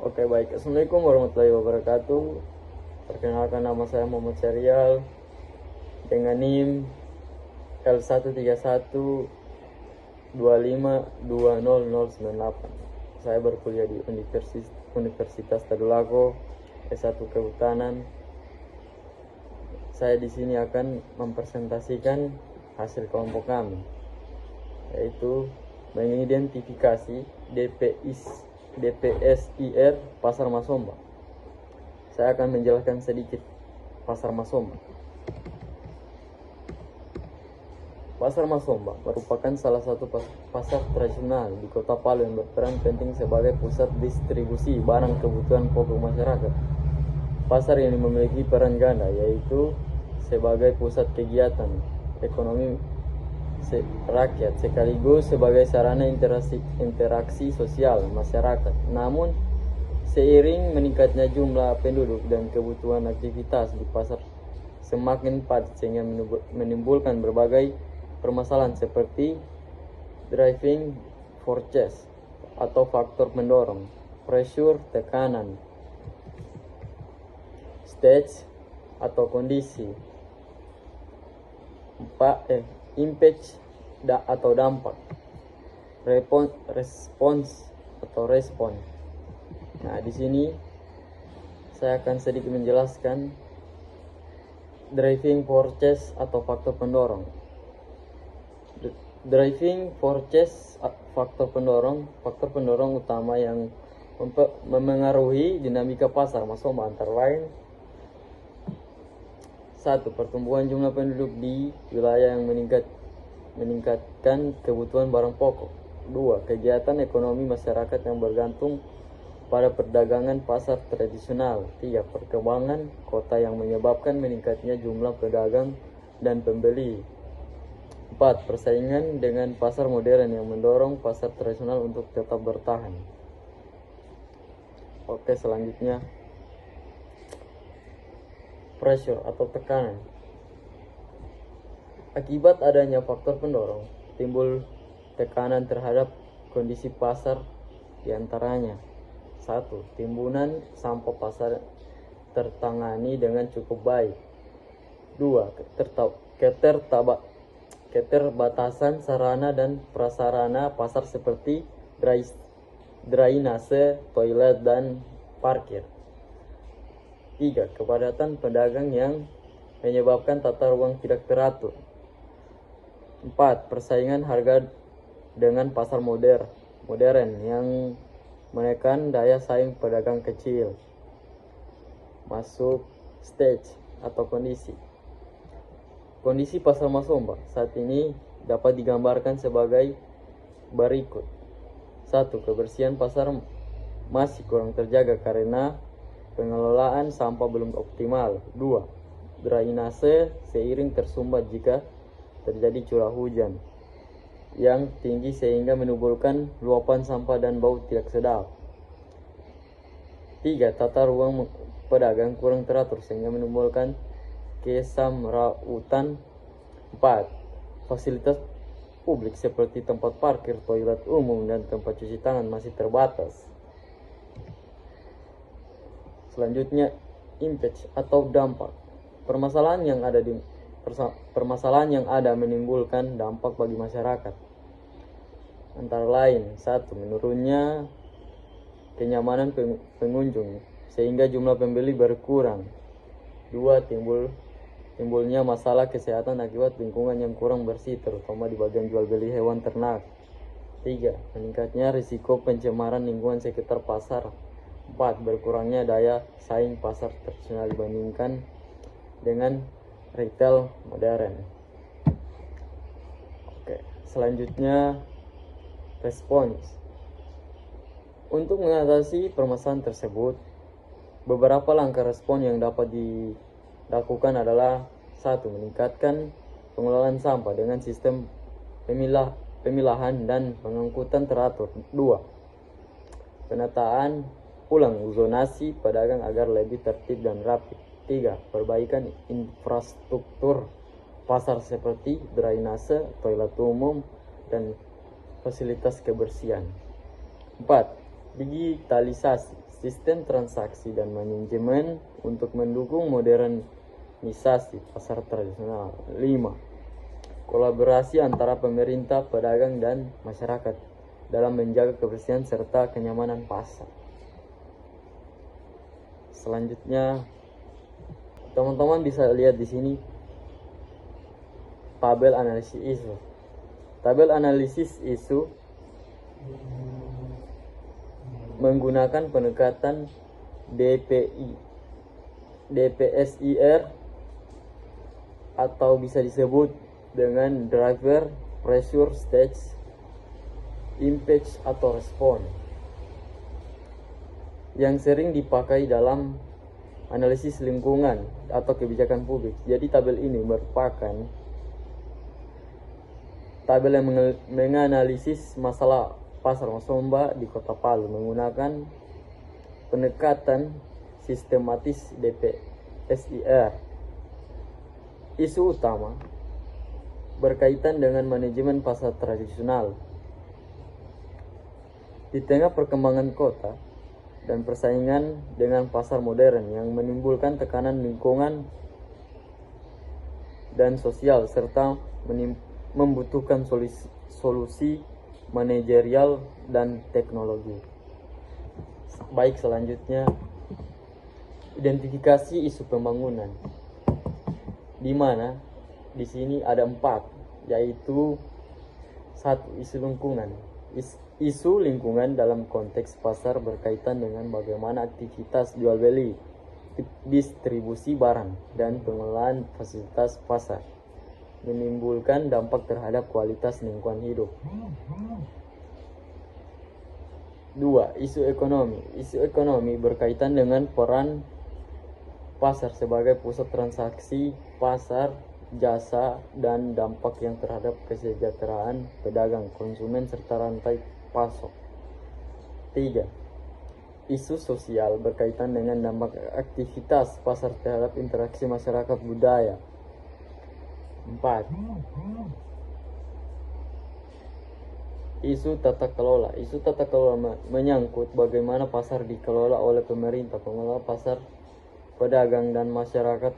Oke, baik. Assalamualaikum warahmatullahi wabarakatuh. Perkenalkan, nama saya Muhammad Syarial dengan NIM L13125200098. Saya berkuliah di Universitas Tadulako, S1 Kehutanan. Saya di sini akan mempresentasikan hasil kelompok kami, yaitu mengidentifikasi DPSIR Pasar Masomba. Saya akan menjelaskan sedikit Pasar Masomba. Pasar Masomba merupakan salah satu pasar tradisional di Kota Palu yang berperan penting sebagai pusat distribusi barang kebutuhan pokok masyarakat. Pasar ini memiliki peran ganda, yaitu sebagai pusat kegiatan ekonomi rakyat sekaligus sebagai sarana interaksi sosial masyarakat. Namun, seiring meningkatnya jumlah penduduk dan kebutuhan aktivitas di pasar semakin padat sehingga menimbulkan berbagai permasalahan seperti driving forces atau faktor pendorong, pressure tekanan, stage atau kondisi, impact atau dampak, respons atau respon. Nah, di sini saya akan sedikit menjelaskan driving forces atau faktor pendorong. Driving forces faktor pendorong utama yang memengaruhi dinamika pasar Masomba antara lain: 1. Pertumbuhan jumlah penduduk di wilayah yang meningkatkan kebutuhan barang pokok. 2. Kegiatan ekonomi masyarakat yang bergantung pada perdagangan pasar tradisional. 3. Perkembangan kota yang menyebabkan meningkatnya jumlah pedagang dan pembeli. 4. Persaingan dengan pasar modern yang mendorong pasar tradisional untuk tetap bertahan. Oke, selanjutnya pressure atau tekanan. Akibat adanya faktor pendorong, timbul tekanan terhadap kondisi pasar, diantaranya: 1. Timbunan sampah pasar tertangani dengan cukup baik. 2. Keterbatasan sarana dan prasarana pasar seperti drainase, toilet, dan parkir. 3. Kepadatan pedagang yang menyebabkan tata ruang tidak teratur. 4. Persaingan harga dengan pasar modern yang menekan daya saing pedagang kecil. Masuk stage atau kondisi. Kondisi pasar Masomba saat ini dapat digambarkan sebagai berikut. 1. Kebersihan pasar masih kurang terjaga karena pengelolaan sampah belum optimal. 2. Drainase seiring tersumbat jika terjadi curah hujan yang tinggi sehingga menimbulkan luapan sampah dan bau tidak sedap. 3. Tata ruang pedagang kurang teratur sehingga menimbulkan kesamrautan. 4. Fasilitas publik seperti tempat parkir, toilet umum, dan tempat cuci tangan masih terbatas. Selanjutnya, impact atau dampak. Permasalahan yang ada menimbulkan dampak bagi masyarakat, antara lain: 1. Menurunnya kenyamanan pengunjung sehingga jumlah pembeli berkurang. 2. Timbulnya masalah kesehatan akibat lingkungan yang kurang bersih, terutama di bagian jual beli hewan ternak. 3. Meningkatnya risiko pencemaran lingkungan sekitar pasar. 4. Berkurangnya daya saing pasar tradisional dibandingkan dengan retail modern. Oke, selanjutnya respons. Untuk mengatasi permasalahan tersebut, beberapa langkah respon yang dapat dilakukan adalah: 1. Meningkatkan pengelolaan sampah dengan sistem pemilahan dan pengangkutan teratur. 2. Penataan ulang zonasi pedagang agar lebih tertib dan rapi. 3. Perbaikan infrastruktur pasar seperti drainase, toilet umum, dan fasilitas kebersihan. 4. Digitalisasi sistem transaksi dan manajemen untuk mendukung modernisasi pasar tradisional. 5. Kolaborasi antara pemerintah, pedagang, dan masyarakat dalam menjaga kebersihan serta kenyamanan pasar. Selanjutnya, teman-teman bisa lihat di sini tabel analisis isu. Tabel analisis isu menggunakan pendekatan DPSIR atau bisa disebut dengan driver, pressure, stage, impact atau respon, yang sering dipakai dalam analisis lingkungan atau kebijakan publik. Jadi tabel ini merupakan tabel yang menganalisis masalah pasar Masomba di Kota Palu menggunakan pendekatan sistematis DPSIR. Isu utama berkaitan dengan manajemen pasar tradisional. Di tengah perkembangan kota dan persaingan dengan pasar modern yang menimbulkan tekanan lingkungan dan sosial serta membutuhkan solusi manajerial dan teknologi. Baik, selanjutnya identifikasi isu pembangunan, di mana di sini ada 4, yaitu 1. Isu lingkungan. Isu lingkungan dalam konteks pasar berkaitan dengan bagaimana aktivitas jual beli, distribusi barang, dan pengelolaan fasilitas pasar menimbulkan dampak terhadap kualitas lingkungan hidup. 2. Isu ekonomi. Isu ekonomi berkaitan dengan peran pasar sebagai pusat transaksi pasar, jasa, dan dampak yang terhadap kesejahteraan pedagang, konsumen, serta rantai pasok. 3. Isu sosial berkaitan dengan dampak aktivitas pasar terhadap interaksi masyarakat budaya. 4. Isu tata kelola. Isu tata kelola menyangkut bagaimana pasar dikelola oleh pemerintah, pengelola pasar, pedagang, dan masyarakat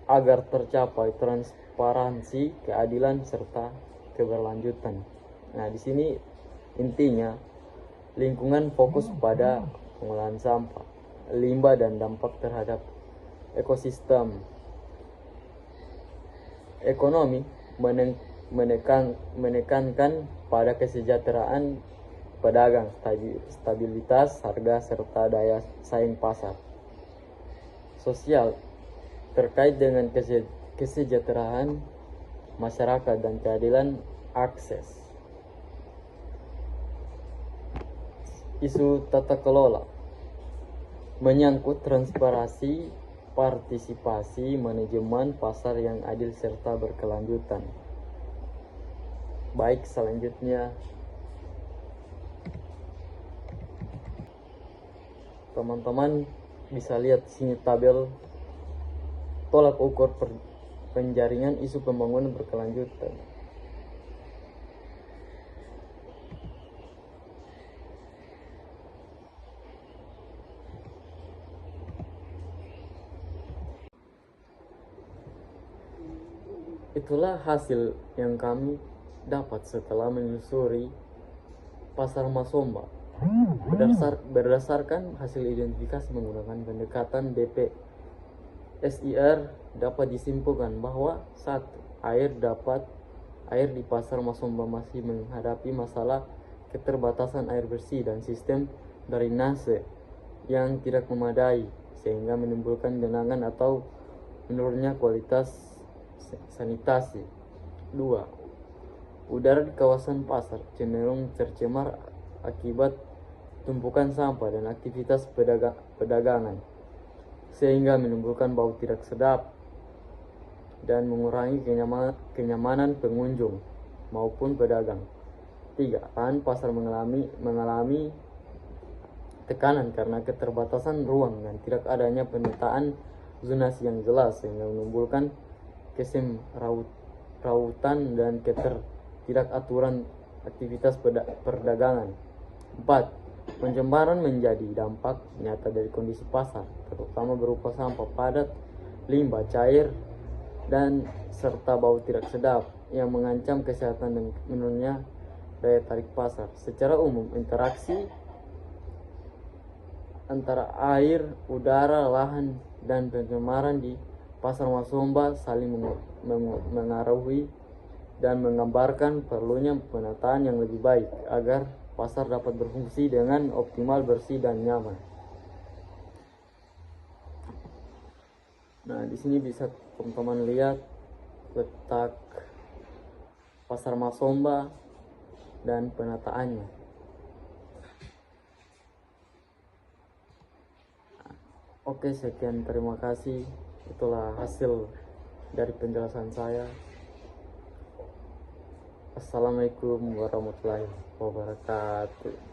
agar tercapai transparansi, keadilan, serta keberlanjutan. Nah, di sini intinya lingkungan fokus pada pengolahan sampah, limbah, dan dampak terhadap ekosistem. Ekonomi menekankan pada kesejahteraan pedagang, stabilitas harga, serta daya saing pasar. Sosial terkait dengan kesejahteraan masyarakat dan keadilan akses. Isu tata kelola menyangkut transparansi, partisipasi, manajemen pasar yang adil serta berkelanjutan. Baik, selanjutnya teman-teman bisa lihat sini tabel tolak ukur penjaringan isu pembangunan berkelanjutan. Itulah hasil yang kami dapat setelah menyusuri pasar Masomba. Berdasarkan hasil identifikasi menggunakan pendekatan DPSIR dapat disimpulkan bahwa 1. Air di pasar Masomba masih menghadapi masalah keterbatasan air bersih dan sistem drainase yang tidak memadai sehingga menimbulkan genangan atau menurunnya kualitas sanitasi. 2. Udara di kawasan pasar cenderung tercemar akibat tumpukan sampah dan aktivitas perdagangan sehingga menimbulkan bau tidak sedap dan mengurangi kenyamanan pengunjung maupun pedagang. 3. Lahan pasar mengalami tekanan karena keterbatasan ruang dan tidak adanya pemetaan zonasi yang jelas sehingga menimbulkan kesemrautan dan ketidakaturan aktivitas perdagangan. 4. Pencemaran menjadi dampak nyata dari kondisi pasar, terutama berupa sampah padat, limbah cair, dan serta bau tidak sedap yang mengancam kesehatan dan menurunnya daya tarik pasar. Secara umum, interaksi antara air, udara, lahan, dan pencemaran di Pasar Masomba saling mengaruhi dan menggambarkan perlunya penataan yang lebih baik agar pasar dapat berfungsi dengan optimal, bersih, dan nyaman. Nah, di sini bisa teman-teman lihat letak Pasar Masomba dan penataannya. Oke, sekian, terima kasih. Itulah hasil dari penjelasan saya. Assalamualaikum warahmatullahi wabarakatuh.